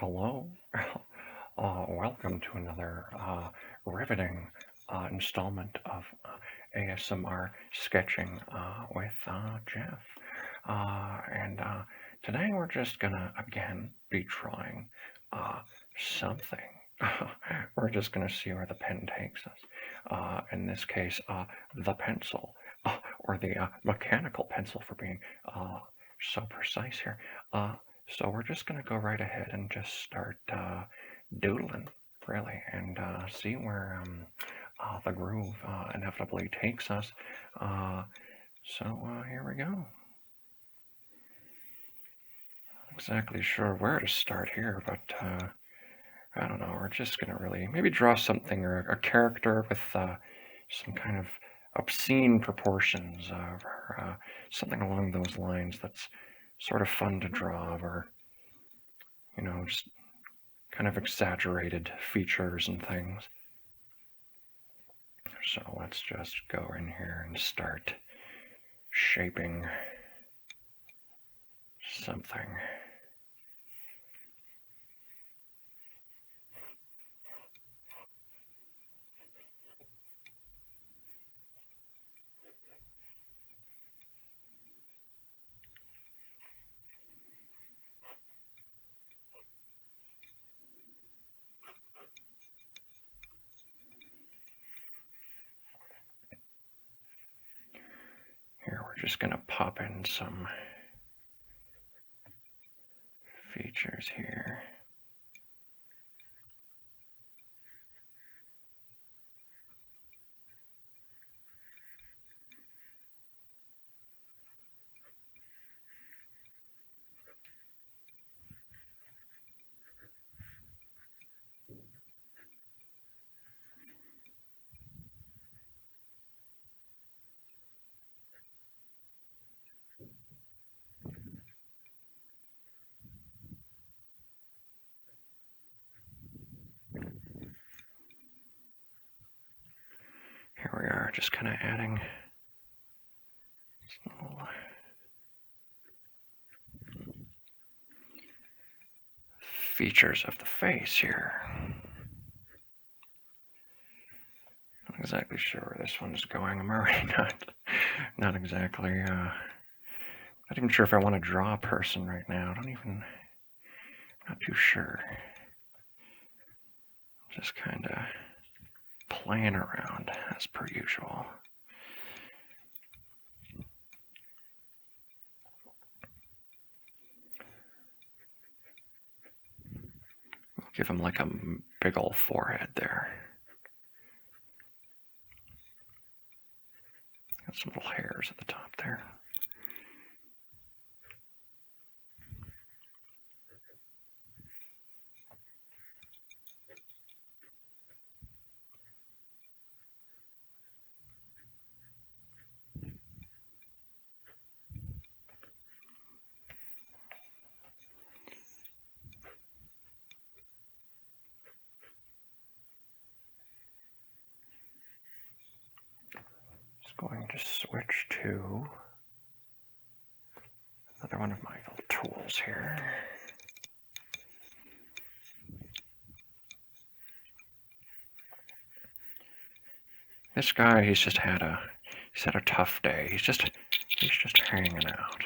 Hello. Welcome to another riveting installment of ASMR sketching with Jeff. And today we're just gonna again be drawing something. We're just gonna see where the pen takes us. In this case, the pencil, or the mechanical pencil for being so precise here. So we're just going to go right ahead and just start doodling, really, and see where the groove inevitably takes us. So here we go. Not exactly sure where to start here, but I don't know. We're just going to really maybe draw something or a character with some kind of obscene proportions or something along those lines that's sort of fun to draw, or just kind of exaggerated features and things. So let's just go in here and start shaping something. Here we're just going to pop in some features here. Here we are, just kind of adding some little features of the face here. Not exactly sure where this one's going. I'm already not exactly not even sure if I want to draw a person right now. Not too sure. Just kind of playing around as per usual. Give him like a big old forehead there. Got some little hairs at the top there. Just going to switch to another one of my little tools here. This guy, he's had a tough day. He's just hanging out.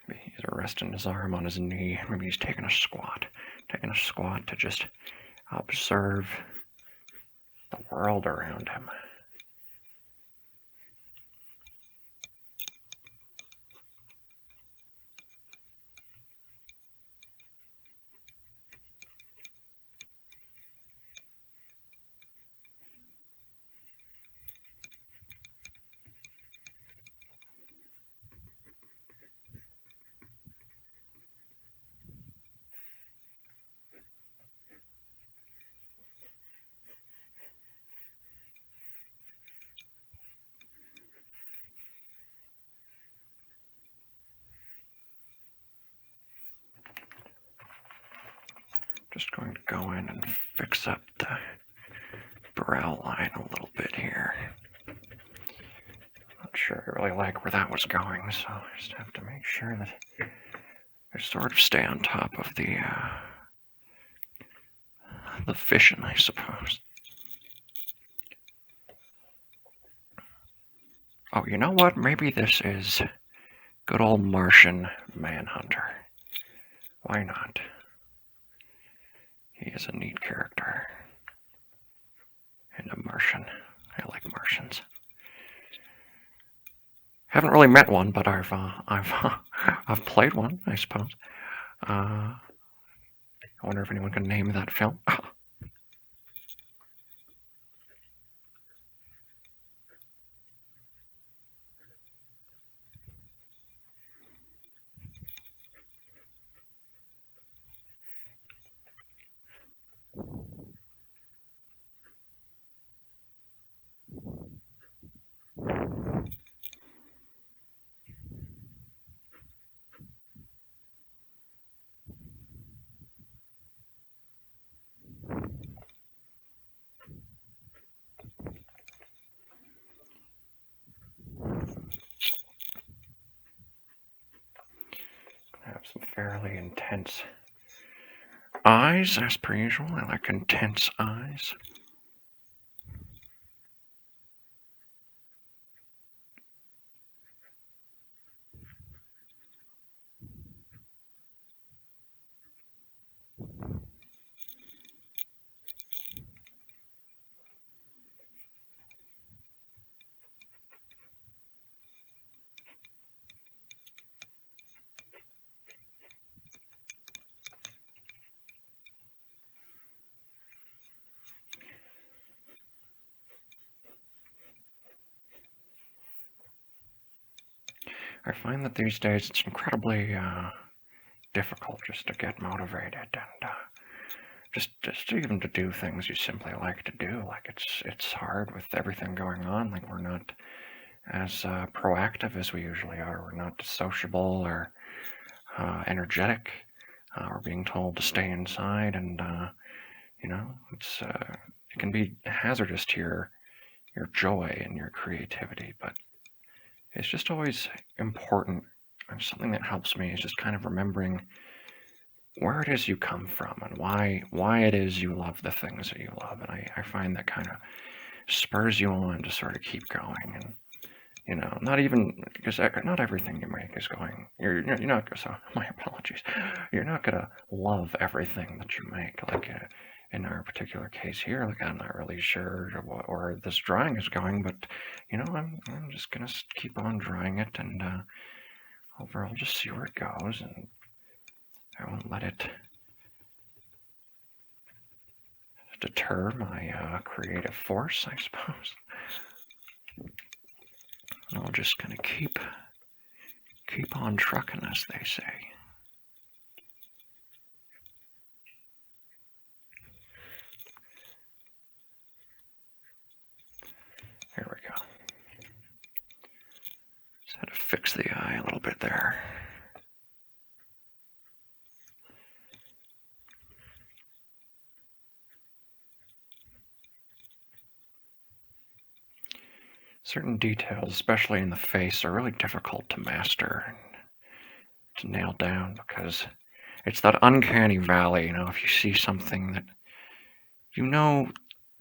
Maybe he's resting his arm on his knee. Maybe he's taking a squat to just observe the world around him. Just going to go in and fix up the brow line a little bit here. sure I really like where that was going, so I just have to make sure that I sort of stay on top of the fishing, I suppose. Oh, you know what? Maybe this is good old Martian Manhunter. Why not? He is a neat character. And a Martian. I like Martians. Haven't really met one, but I've played one, I suppose. I wonder if anyone can name that film. I have some fairly intense eyes, as per usual. I like intense eyes. I find that these days it's incredibly difficult just to get motivated and just even to do things you simply like to do. Like it's hard with everything going on. Like we're not as proactive as we usually are. We're not sociable or energetic. We're being told to stay inside, and it can be hazardous to your joy and your creativity. But it's just always important. And something that helps me is just kind of remembering where it is you come from and why it is you love the things that you love. And I find that kind of spurs you on to sort of keep going. And not even because not everything you make is going. You're not. So my apologies. You're not gonna love everything that you make. Like in our particular case here, like I'm not really sure where this drawing is going, but I'm just gonna keep on drawing it, and overall just see where it goes, and I won't let it deter my creative force, I suppose. I'll just kind of keep on trucking, as they say. Here we go. Just had to fix the eye a little bit there. Certain details, especially in the face, are really difficult to master and to nail down because it's that uncanny valley. If you see something that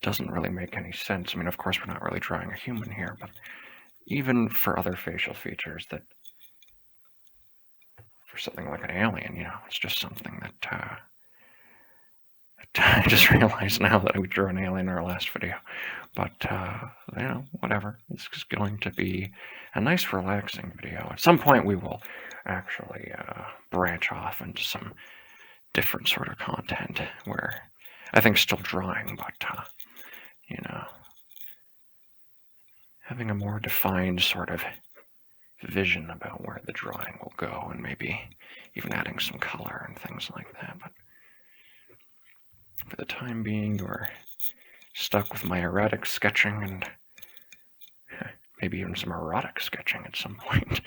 doesn't really make any sense. I mean, of course, we're not really drawing a human here, but even for other facial features, that for something like an alien, it's just something that I just realized now that we drew an alien in our last video. But, whatever. This is going to be a nice, relaxing video. At some point, we will actually branch off into some different sort of content where I think still drawing, but, having a more defined sort of vision about where the drawing will go, and maybe even adding some color and things like that. But for the time being, we're stuck with my erratic sketching and maybe even some erotic sketching at some point.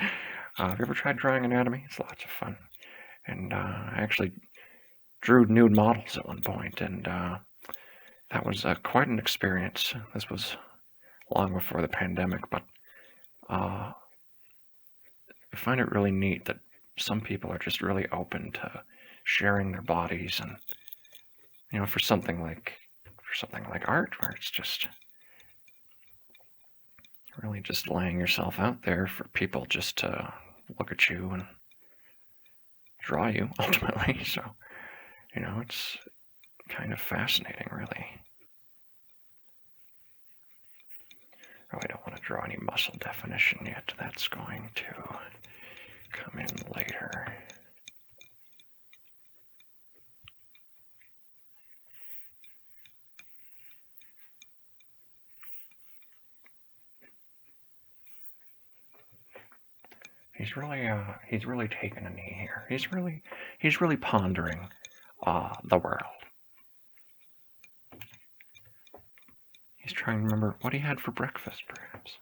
Have you ever tried drawing anatomy? It's lots of fun. And I actually drew nude models at one point, and that was quite an experience. This was long before the pandemic, but I find it really neat that some people are just really open to sharing their bodies, and for something like art, where it's just really just laying yourself out there for people just to look at you and draw you ultimately. So it's kind of fascinating, really. Oh, I don't want to draw any muscle definition yet. That's going to come in later. He's really taken a knee here. He's really pondering the world. He's trying to remember what he had for breakfast, perhaps.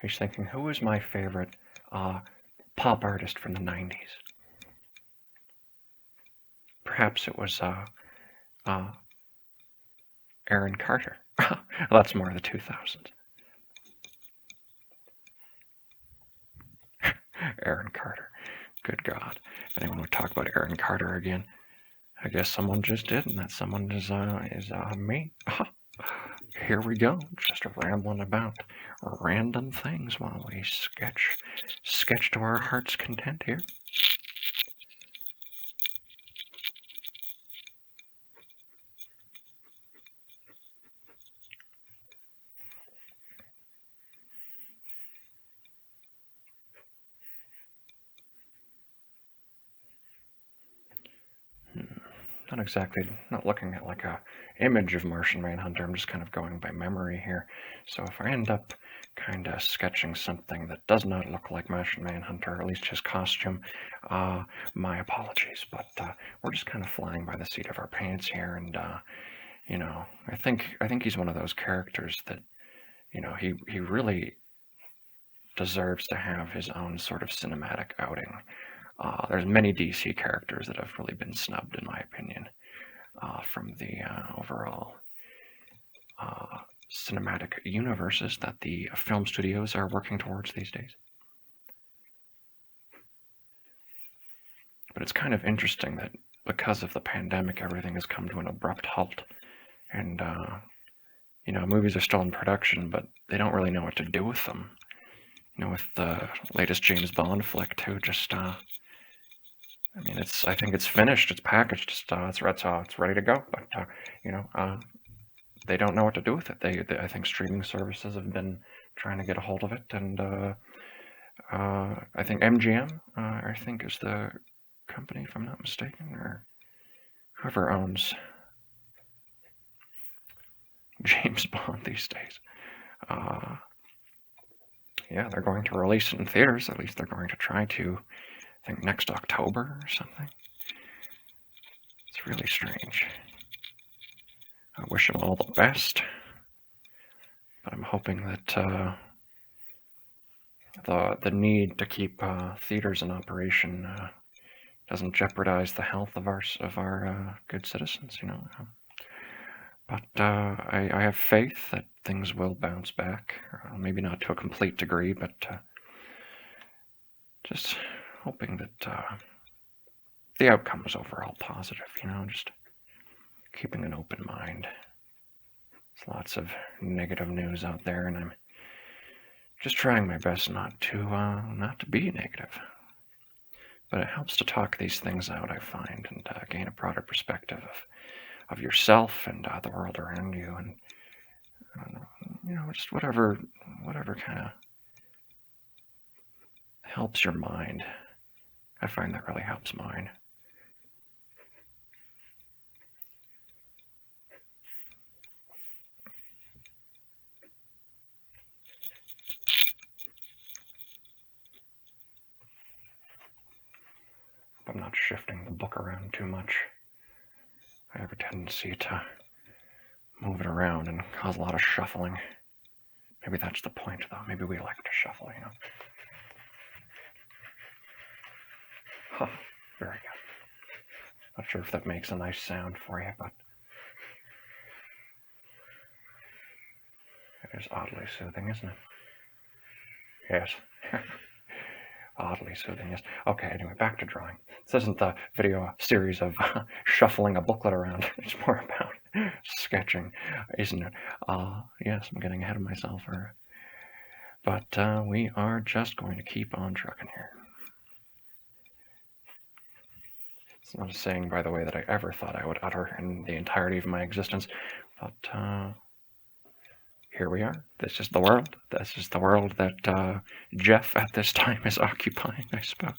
He's thinking, who was my favorite pop artist from the 90s? Perhaps it was Aaron Carter. That's more of the 2000s. Aaron Carter. Good God. If anyone would talk about Aaron Carter again, I guess someone just did, and that someone is me. Here we go, just rambling about random things while we sketch to our heart's content here. Not looking at like a image of Martian Manhunter. I'm just kind of going by memory here. So if I end up kind of sketching something that does not look like Martian Manhunter, or at least his costume, my apologies. But we're just kind of flying by the seat of our pants here, and I think he's one of those characters that he really deserves to have his own sort of cinematic outing. There's many DC characters that have really been snubbed, in my opinion, from the overall cinematic universes that the film studios are working towards these days. But it's kind of interesting that because of the pandemic, everything has come to an abrupt halt, and movies are still in production, but they don't really know what to do with them. With the latest James Bond flick too, just I think it's finished, it's packaged, it's ready to go. But they don't know what to do with it. I think streaming services have been trying to get a hold of it, and I think MGM, I think is the company, if I'm not mistaken, or whoever owns James Bond these days. Yeah, they're going to release it in theaters. At least they're going to try to. I think next October or something. It's really strange. I wish them all the best, but I'm hoping that the need to keep theaters in operation doesn't jeopardize the health of our good citizens. But I have faith that things will bounce back. Maybe not to a complete degree, but just hoping that the outcome is overall positive. Just keeping an open mind. There's lots of negative news out there, and I'm just trying my best not to be negative. But it helps to talk these things out, I find, and gain a broader perspective of yourself and the world around you, and just whatever kind of helps your mind. I find that really helps mine. I'm not shifting the book around too much. I have a tendency to move it around and cause a lot of shuffling. Maybe that's the point, though. Maybe we like to shuffle. Huh, very good. Not sure if that makes a nice sound for you, but it is oddly soothing, isn't it? Yes. Oddly soothing, yes. Okay, anyway, back to drawing. This isn't the video series of shuffling a booklet around. It's more about sketching, isn't it? Yes, I'm getting ahead of myself. But we are just going to keep on trucking here. It's not a saying, by the way, that I ever thought I would utter in the entirety of my existence, but here we are. This is the world. This is the world that Jeff at this time is occupying, I suppose.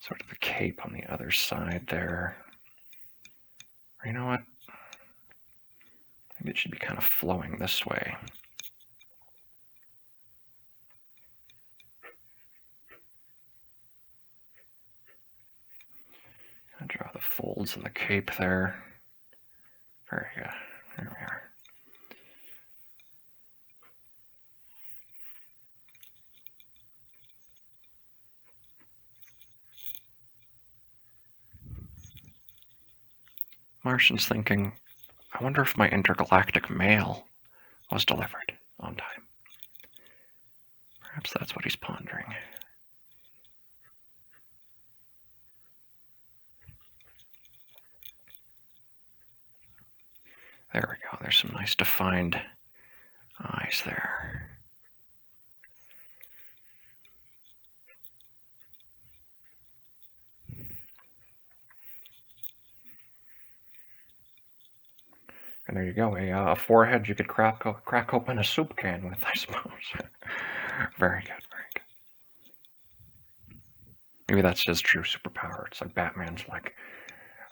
Sort of the cape on the other side there. Or you know what? Maybe it should be kind of flowing this way. I'll draw the folds in the cape there. Very good. There we are. Martian's thinking, I wonder if my intergalactic mail was delivered on time. Perhaps that's what he's pondering. There we go. There's some nice defined eyes there. And there you go, a forehead you could crack open a soup can with, I suppose. Very good, very good. Maybe that's his true superpower. It's like Batman's like,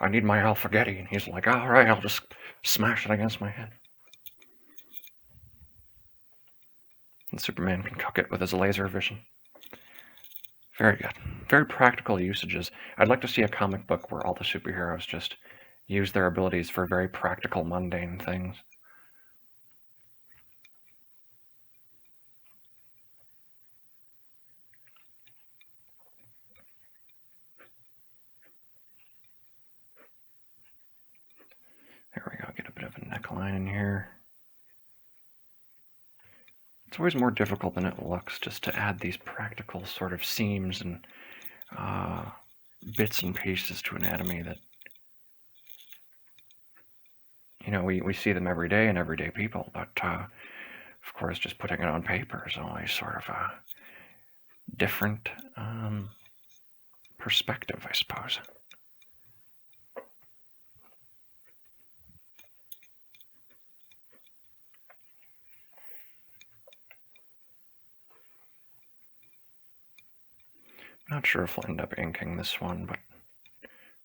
I need my alpha-getty, and he's like, all right, I'll just smash it against my head. And Superman can cook it with his laser vision. Very good. Very practical usages. I'd like to see a comic book where all the superheroes just use their abilities for very practical, mundane things. There we go, get a bit of a neckline in here. It's always more difficult than it looks just to add these practical sort of seams and bits and pieces to anatomy that, you know, we see them every day in everyday people, but of course just putting it on paper is always sort of a different perspective, I suppose. Not sure if we'll end up inking this one, but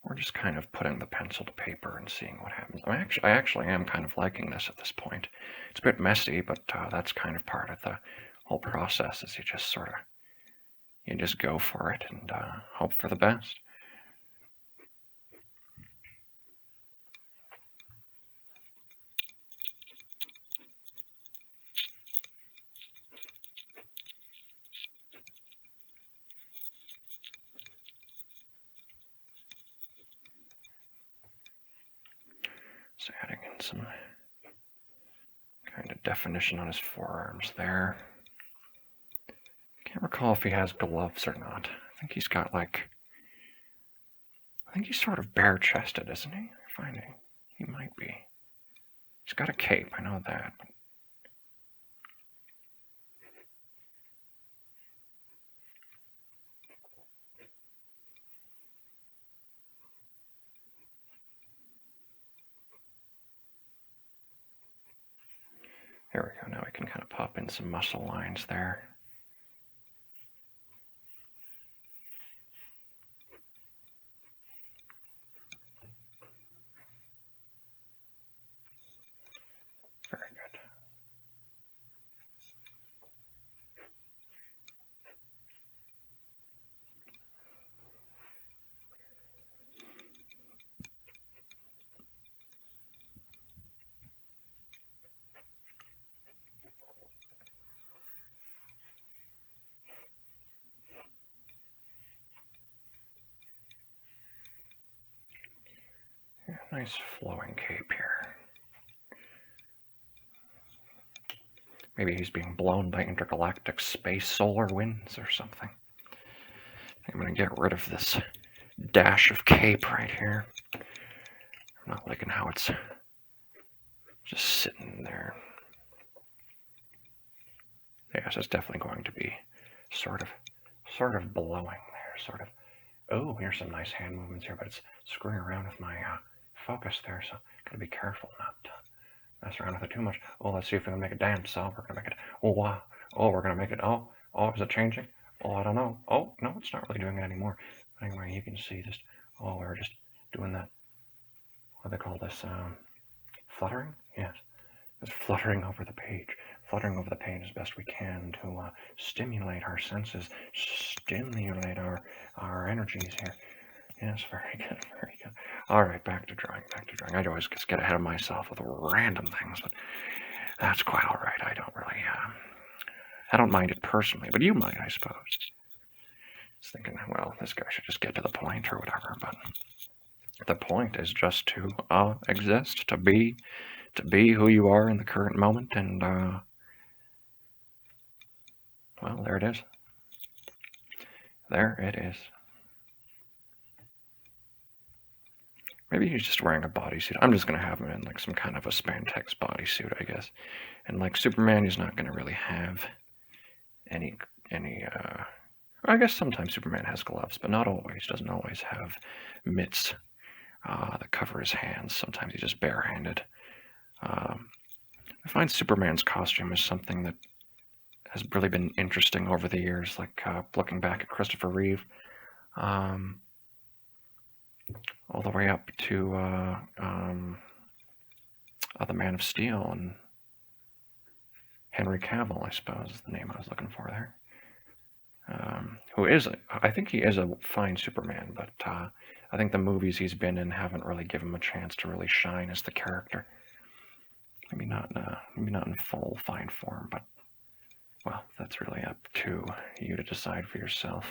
we're just kind of putting the pencil to paper and seeing what happens. I actually am kind of liking this at this point. It's a bit messy, but that's kind of part of the whole process. Is you just go for it and hope for the best. So adding in some kind of definition on his forearms there. Can't recall if he has gloves or not. I think he's got I think he's sort of bare-chested, isn't he? I'm finding he might be. He's got a cape, I know that. There we go. Now we can kind of pop in some muscle lines there. Very good. Nice flowing cape here. Maybe he's being blown by intergalactic space solar winds or something. I'm going to get rid of this dash of cape right here. I'm not liking how it's just sitting there. Yes, it's definitely going to be sort of blowing there, sort of. Oh, here's some nice hand movements here, but it's screwing around with my focus there, so gotta be careful not to mess around with it too much. Oh, let's see if we can make it dance. So we're gonna make it. Oh wow. Oh, we're gonna make it. Oh, is it changing? Oh, I don't know. Oh no, it's not really doing it anymore. But anyway, you can see just. Oh, we're just doing that. What do they call this? Fluttering? Yes. Just fluttering over the page. Fluttering over the page as best we can to stimulate our senses, stimulate our energies here. Yes, very good, very good. All right, back to drawing, back to drawing. I always just get ahead of myself with random things, but that's quite all right. I don't mind it personally, but you might, I suppose. Just thinking, well, this guy should just get to the point or whatever, but the point is just to exist, to be who you are in the current moment, and well, there it is. There it is. Maybe he's just wearing a bodysuit. I'm just gonna have him in like some kind of a spandex bodysuit, I guess. And like Superman, he's not gonna really have any. I guess sometimes Superman has gloves, but not always. Doesn't always have mitts that cover his hands. Sometimes he's just barehanded. I find Superman's costume is something that has really been interesting over the years, like looking back at Christopher Reeve, all the way up to the Man of Steel and Henry Cavill, I suppose is the name I was looking for there. Who is, I think he is a fine Superman, but I think the movies he's been in haven't really given him a chance to really shine as the character. Maybe not in full fine form, but well, that's really up to you to decide for yourself.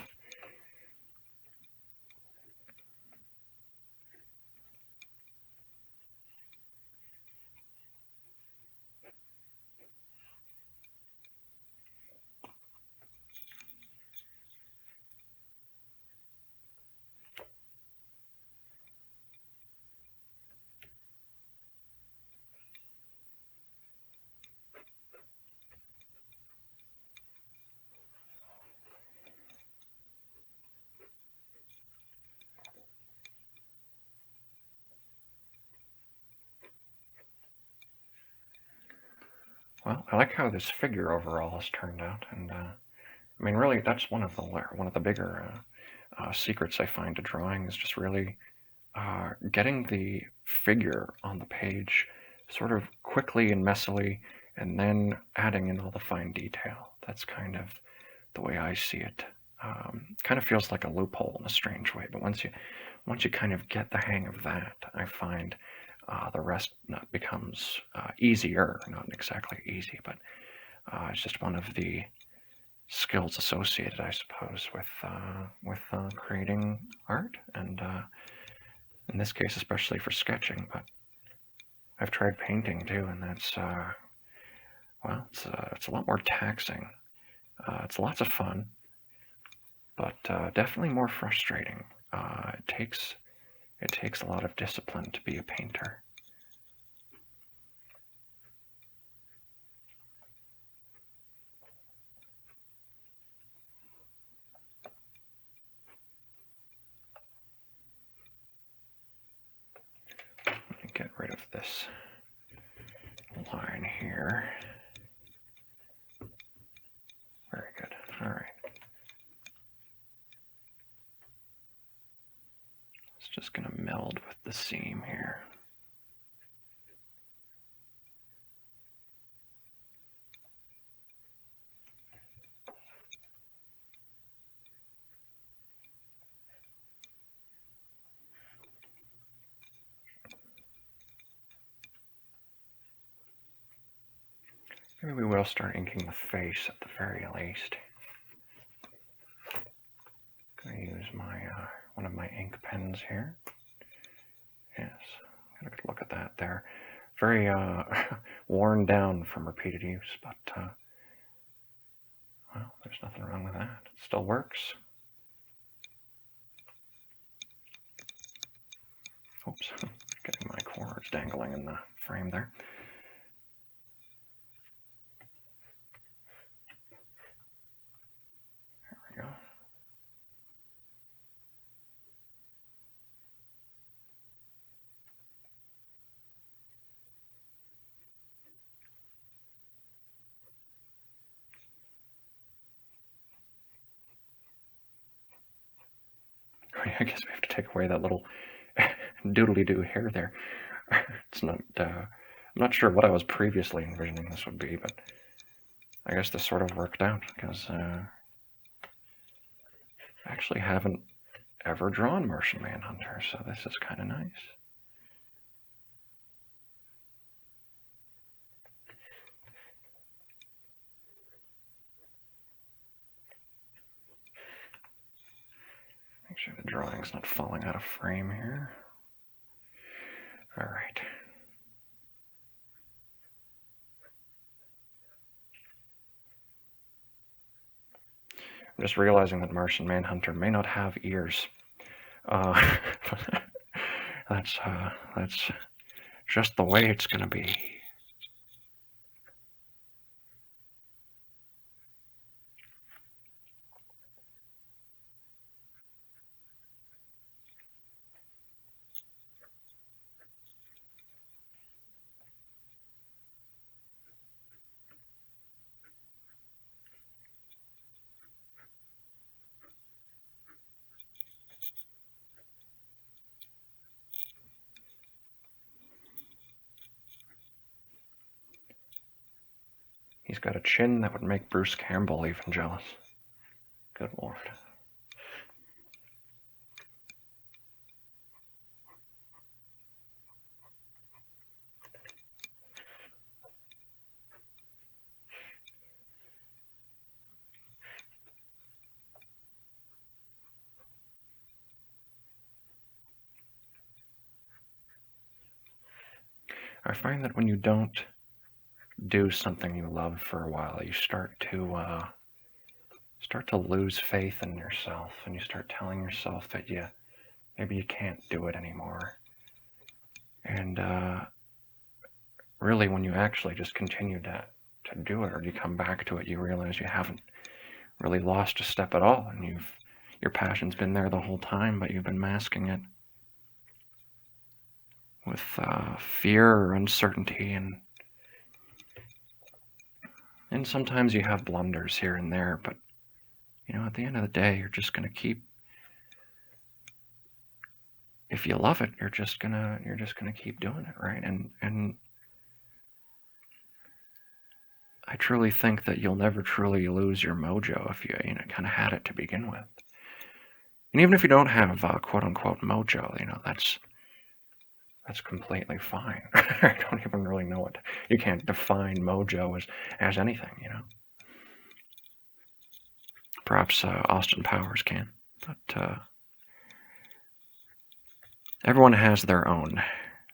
Well, I like how this figure overall has turned out, and I mean, really, that's one of the bigger secrets I find to drawing is just really getting the figure on the page sort of quickly and messily, and then adding in all the fine detail. That's kind of the way I see it. Kind of feels like a loophole in a strange way, but once you kind of get the hang of that, I find the rest becomes easier. Not exactly easy, but it's just one of the skills associated, I suppose, with creating art, and in this case, especially for sketching. But I've tried painting too, and that's well, it's a lot more taxing. It's lots of fun, but definitely more frustrating. It takes a lot of discipline to be a painter. Let me get rid of this line here. Very good. All right. It's just going to meld with the seam here. Maybe we will start inking the face at the very least. I'm going to use my one of my ink pens here. Yes, I'm a good look at that there. Very worn down from repeated use, but well, there's nothing wrong with that. It still works. Oops, getting my cords dangling in the frame there. There we go. I guess we have to take away that little doodly-doo hair there. It's not, I'm not sure what I was previously envisioning this would be, but I guess this sort of worked out, because I actually haven't ever drawn Martian Manhunter, so this is kind of nice. Make sure the drawing's not falling out of frame here. All right. I'm just realizing that Martian Manhunter may not have ears. That's just the way it's gonna be. He's got a chin that would make Bruce Campbell even jealous. Good Lord. I find that when you don't do something you love for a while, you start to lose faith in yourself, and you start telling yourself that maybe you can't do it anymore. And really, when you actually just continue to do it, or you come back to it, you realize you haven't really lost a step at all, and your passion's been there the whole time, but you've been masking it with fear or uncertainty, and sometimes you have blunders here and there, but at the end of the day, you're just gonna keep. If you love it, you're just gonna keep doing it, right? And I truly think that you'll never truly lose your mojo if you kind of had it to begin with. And even if you don't have quote unquote mojo, that's completely fine. I don't even really know it. You can't define mojo as anything, Perhaps Austin Powers can, but everyone has their own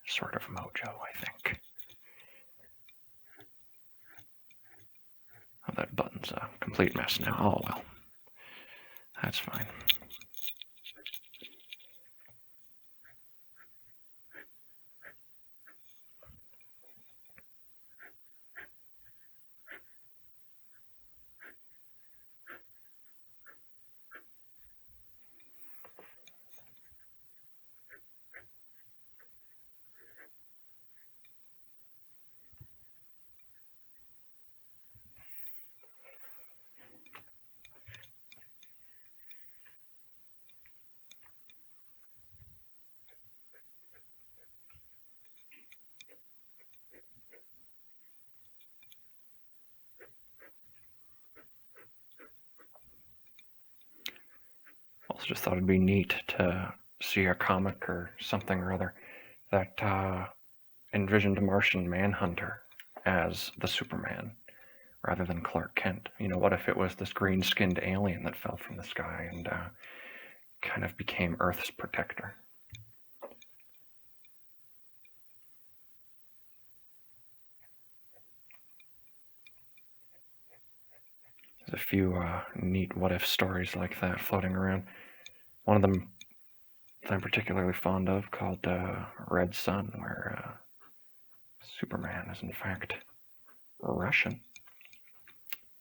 sort of mojo, I think. Oh, that button's a complete mess now. Oh well, that's fine. Also just thought it'd be neat to see a comic or something or other that envisioned Martian Manhunter as the Superman rather than Clark Kent. What if it was this green-skinned alien that fell from the sky and kind of became Earth's protector? There's a few neat what-if stories like that floating around. One of them that I'm particularly fond of called Red Sun, where Superman is in fact Russian,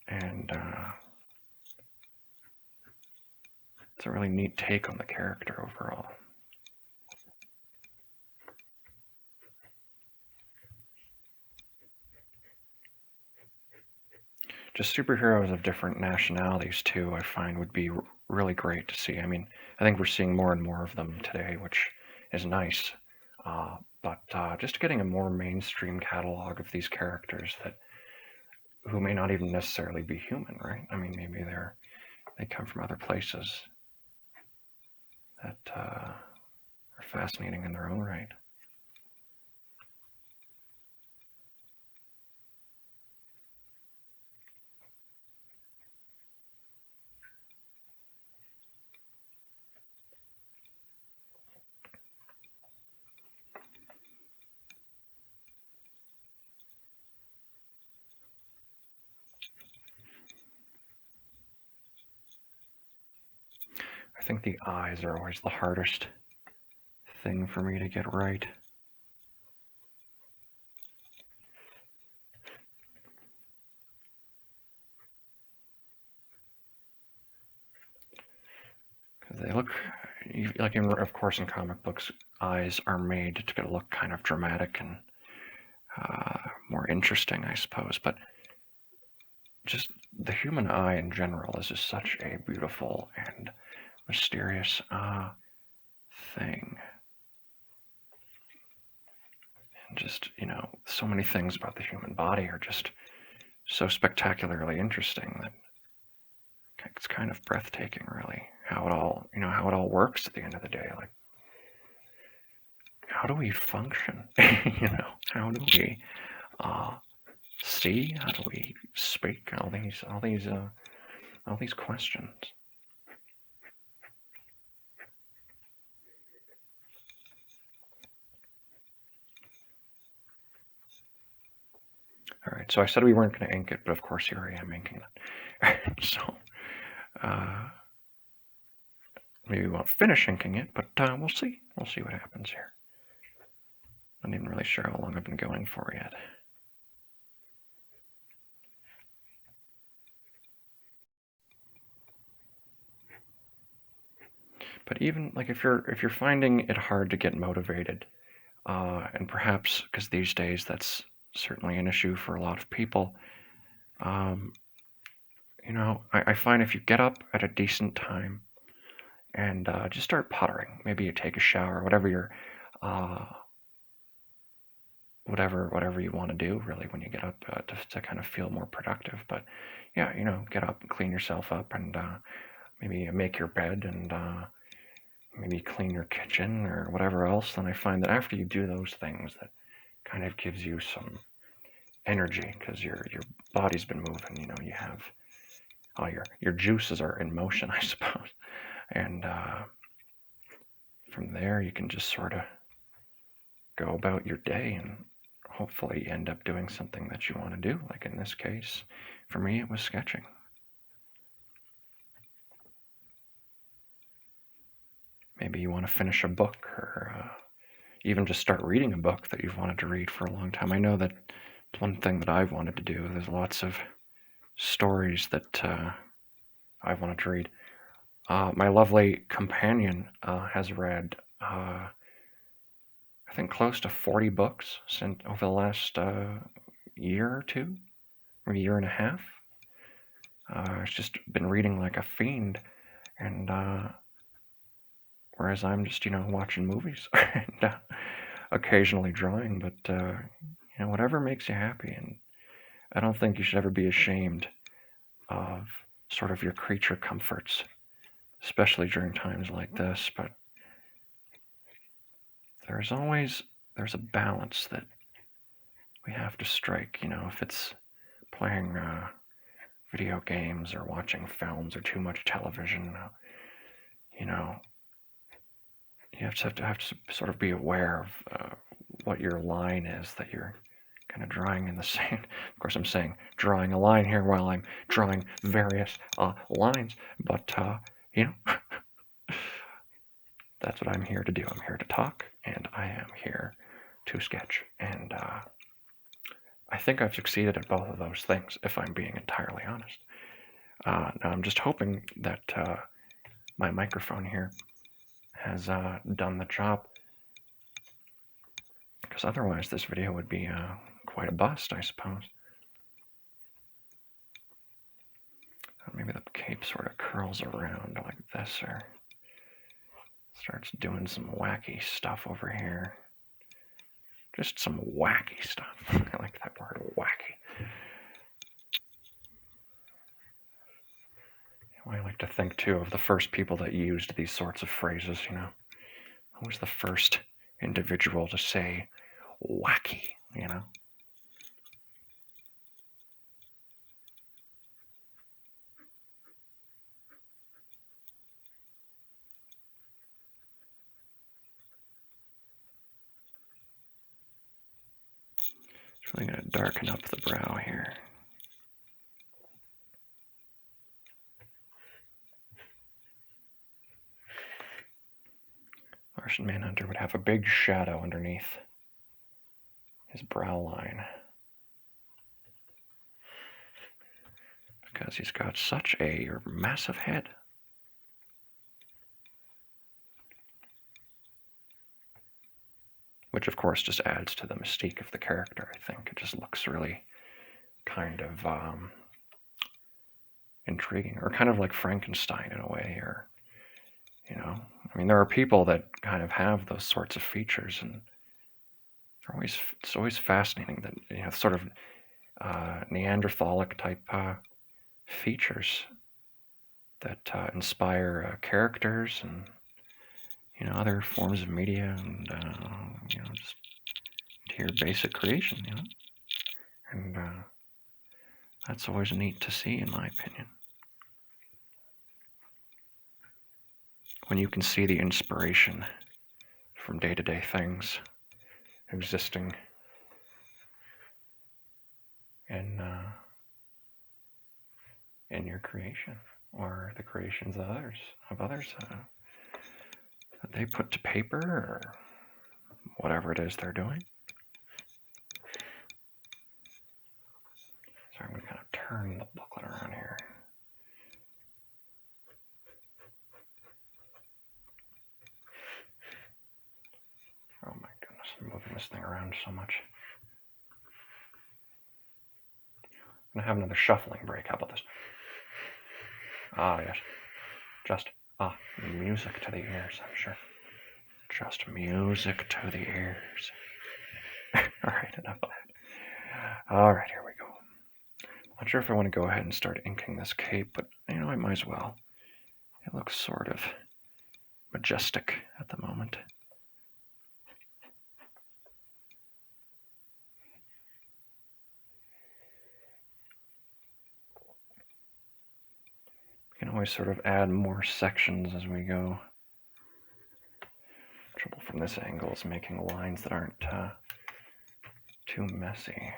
and it's a really neat take on the character overall. Just superheroes of different nationalities too, I find would be really great to see. I mean, I think we're seeing more and more of them today, which is nice. But just getting a more mainstream catalog of these characters that who may not even necessarily be human, right? I mean, maybe they come from other places that are fascinating in their own right. I think the eyes are always the hardest thing for me to get right. Because they look, like, of course, in comic books, eyes are made to look kind of dramatic and more interesting, I suppose. But just the human eye in general is just such a beautiful and mysterious thing. And just, so many things about the human body are just so spectacularly interesting that it's kind of breathtaking, really, how it all works at the end of the day. Like, how do we function? How do we see? How do we speak? All these questions. All right, so I said we weren't going to ink it, but of course here I am inking it. So maybe we won't finish inking it, but we'll see. We'll see what happens here. I'm not even really sure how long I've been going for yet. But even like if you're finding it hard to get motivated, and perhaps because these days that's certainly an issue for a lot of people, I find if you get up at a decent time and just start puttering, maybe you take a shower, uh, whatever you want to do, really, when you get up to kind of feel more productive. But yeah, get up and clean yourself up, and maybe make your bed, and maybe clean your kitchen or whatever else. Then I find that after you do those things, that kind of gives you some energy because your body's been moving. You have all your juices are in motion, I suppose, and from there you can just sort of go about your day and hopefully end up doing something that you want to do. Like in this case, for me, it was sketching. Maybe you want to finish a book, or even just start reading a book that you've wanted to read for a long time. I know that it's one thing that I've wanted to do. There's lots of stories that I've wanted to read. My lovely companion has read, I think, close to 40 books since over the last year or two, or a year and a half. She's just been reading like a fiend, and whereas I'm just watching movies and occasionally drawing, but whatever makes you happy. And I don't think you should ever be ashamed of sort of your creature comforts, especially during times like this. But there's a balance that we have to strike. If it's playing video games or watching films or too much television, you have to sort of be aware of what your line is that you're kind of drawing in the sand. Of course, I'm saying drawing a line here while I'm drawing various lines, but you know, that's what I'm here to do. I'm here to talk, and I am here to sketch, and I think I've succeeded at both of those things, if I'm being entirely honest. Now I'm just hoping that my microphone here has done the job, because otherwise this video would be quite a bust, I suppose. Maybe the cape sort of curls around like this, or starts doing some wacky stuff over here. Just some wacky stuff. I like that word, wacky. I like to think, too, of the first people that used these sorts of phrases, you know. Who was the first individual to say wacky, you know? It's really going to darken up the brow here. Martian Manhunter would have a big shadow underneath his brow line, because he's got such a massive head. Which, of course, just adds to the mystique of the character, I think. It just looks really kind of intriguing, or kind of like Frankenstein in a way, or, you know. I mean, there are people that kind of have those sorts of features, and it's always fascinating that, you know, sort of Neanderthalic type features that inspire characters and, you know, other forms of media, and you know, just to your basic creation, you know, and that's always neat to see, in my opinion. When you can see the inspiration from day-to-day things existing in your creation, or the creations of others that they put to paper, or whatever it is they're doing. So I'm going to kind of turn the booklet around here. Oh my goodness, I'm moving this thing around so much. I'm going to have another shuffling break. How about this? Ah, yes. Just music to the ears, I'm sure. Just music to the ears. Alright, enough of that. Alright, here we go. Not sure if I want to go ahead and start inking this cape, but, you know, I might as well. It looks sort of majestic at the moment. We can always sort of add more sections as we go. Trouble from this angle is making lines that aren't too messy.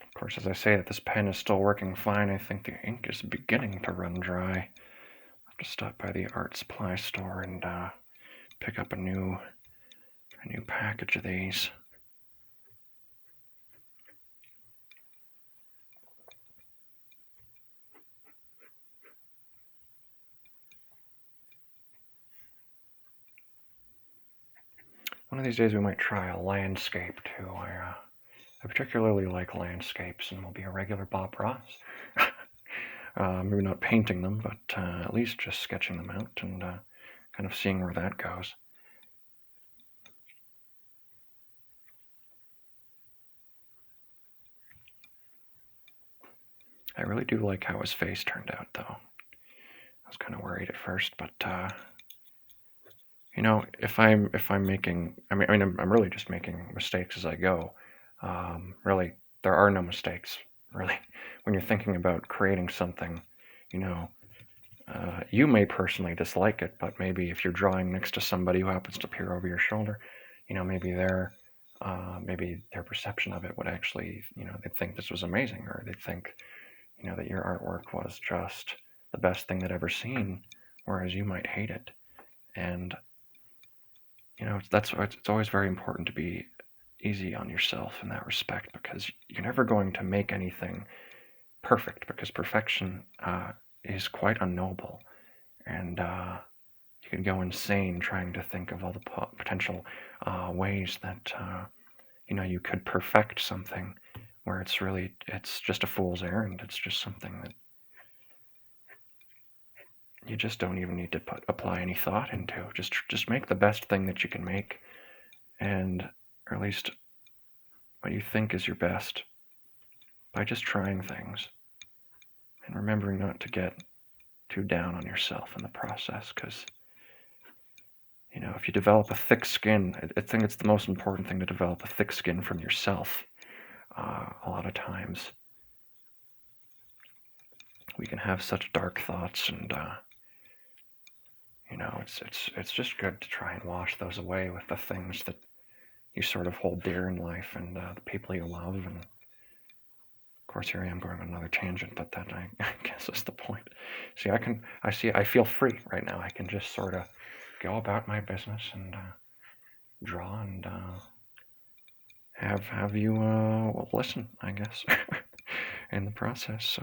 Of course, as I say that this pen is still working fine, I think the ink is beginning to run dry. I'll have to stop by the art supply store and pick up a new package of these. One of these days we might try a landscape too. I particularly like landscapes and will be a regular Bob Ross. Maybe not painting them, but at least just sketching them out and kind of seeing where that goes. I really do like how his face turned out, though. I was kind of worried at first, but if I'm making, I'm really just making mistakes as I go. Really, there are no mistakes. Really, when you're thinking about creating something, you know, you may personally dislike it, but maybe if you're drawing next to somebody who happens to peer over your shoulder, maybe maybe their perception of it would actually, they'd think this was amazing, or they'd think, that your artwork was just the best thing they'd ever seen, whereas you might hate it. And that's why it's always very important to be easy on yourself in that respect, because you're never going to make anything perfect, because perfection is quite unknowable, and you can go insane trying to think of all the potential ways that you could perfect something, where it's just a fool's errand. It's just something that you just don't even need to apply any thought into. Just make the best thing that you can make, and or at least what you think is your best, by just trying things and remembering not to get too down on yourself in the process, because if you develop a thick skin, I think it's the most important thing to develop a thick skin from yourself. A lot of times we can have such dark thoughts, and it's just good to try and wash those away with the things that you sort of hold dear in life, and the people you love. And of course, here I am going on another tangent, but that I guess is the point. See, I feel free right now. I can just sort of go about my business and draw, and have you listen, I guess, in the process. So,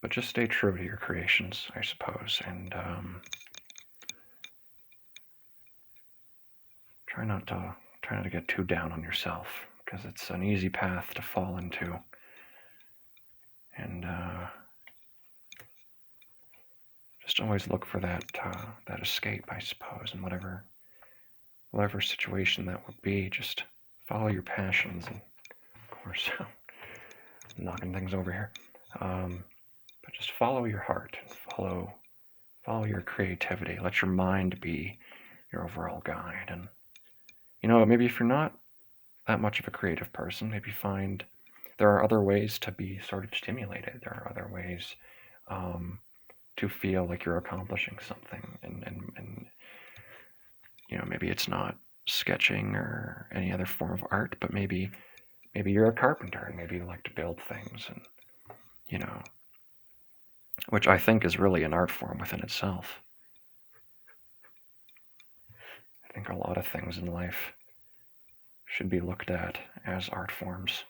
but just stay true to your creations, I suppose, and try not to get too down on yourself, because it's an easy path to fall into. And just always look for that escape, I suppose, in whatever situation that would be. Just follow your passions, and of course, I'm knocking things over here. But just follow your heart, and follow your creativity. Let your mind be your overall guide. And maybe if you're not that much of a creative person, maybe find there are other ways to be sort of stimulated. There are other ways to feel like you're accomplishing something, and maybe it's not sketching or any other form of art, but maybe you're a carpenter, and maybe you like to build things, and which I think is really an art form within itself. I think a lot of things in life should be looked at as art forms,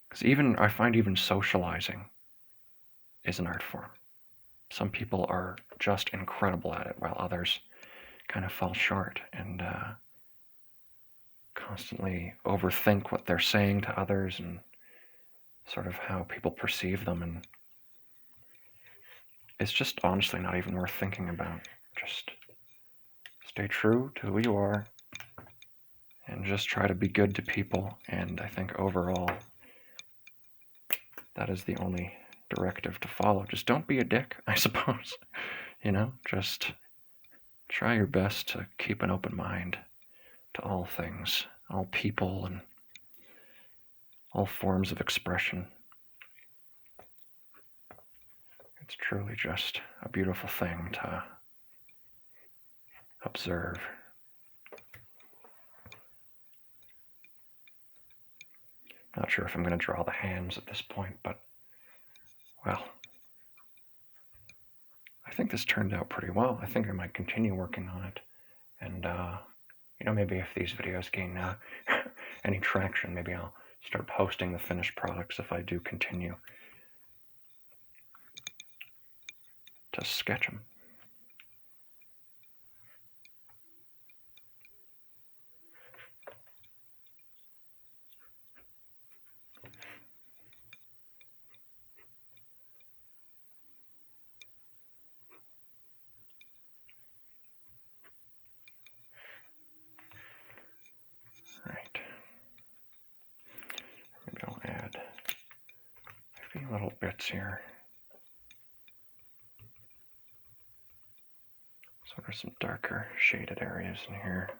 because I find even socializing is an art form. Some people are just incredible at it, while others kind of fall short and constantly overthink what they're saying to others, and sort of how people perceive them. And it's just honestly not even worth thinking about. Just stay true to who you are, and just try to be good to people. And I think overall, that is the only directive to follow. Just don't be a dick, I suppose. Just try your best to keep an open mind to all things, all people, and all forms of expression. It's truly just a beautiful thing to observe. Not sure if I'm going to draw the hands at this point, but, well, I think this turned out pretty well. I think I might continue working on it, and maybe if these videos gain any traction, maybe I'll start posting the finished products if I do continue to sketch them. little bits here. Sort of some darker shaded areas in here.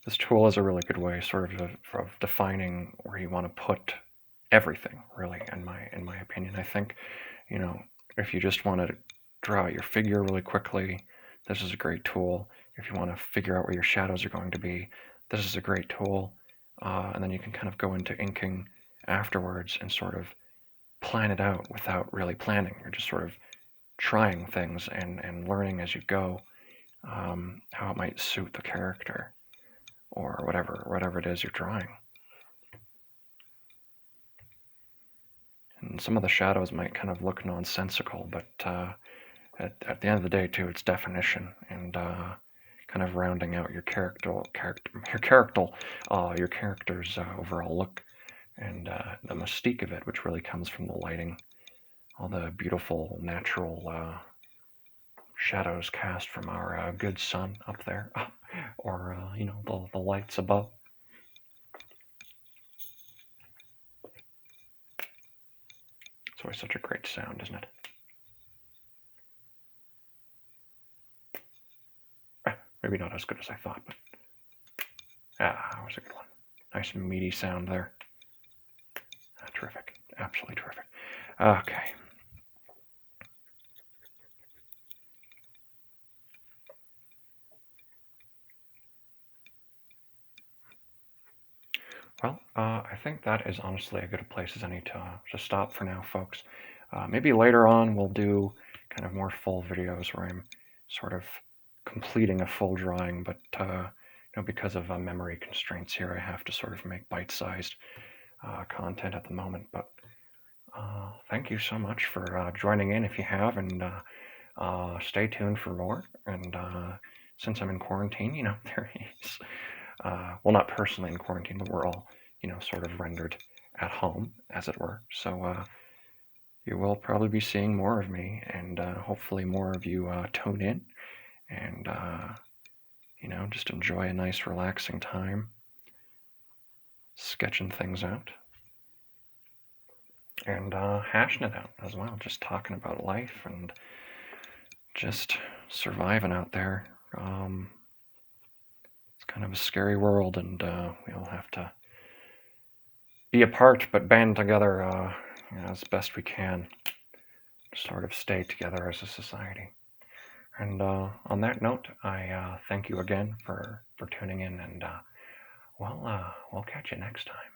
This tool is a really good way sort of defining where you want to put everything, really, in my opinion. I think, you know, if you just want to draw out your figure really quickly, this is a great tool. If you want to figure out where your shadows are going to be, this is a great tool. And then you can kind of go into inking afterwards and sort of plan it out without really planning. You're just sort of trying things and learning as you go how it might suit the character or whatever it is you're drawing. And some of the shadows might kind of look nonsensical, but at the end of the day, too, it's definition and kind of rounding out your your character's overall look and the mystique of it, which really comes from the lighting, all the beautiful natural shadows cast from our good sun up there, or the lights above. It's always such a great sound, isn't it? Maybe not as good as I thought, but that was a good one. Nice meaty sound there. Terrific. Absolutely terrific. Okay. Well, I think that is honestly as good a place as any to stop for now, folks. Maybe later on we'll do kind of more full videos where I'm sort of completing a full drawing, but because of memory constraints here, I have to sort of make bite-sized content at the moment. But thank you so much for joining in if you have, and stay tuned for more. And since I'm in quarantine, there is, well, not personally in quarantine, but we're all, sort of rendered at home, as it were. So you will probably be seeing more of me, and hopefully more of you tune in and, just enjoy a nice, relaxing time sketching things out and hashing it out as well, just talking about life and just surviving out there. It's kind of a scary world, and we all have to be apart but band together as best we can to sort of stay together as a society. And on that note, I thank you again for tuning in, and we'll catch you next time.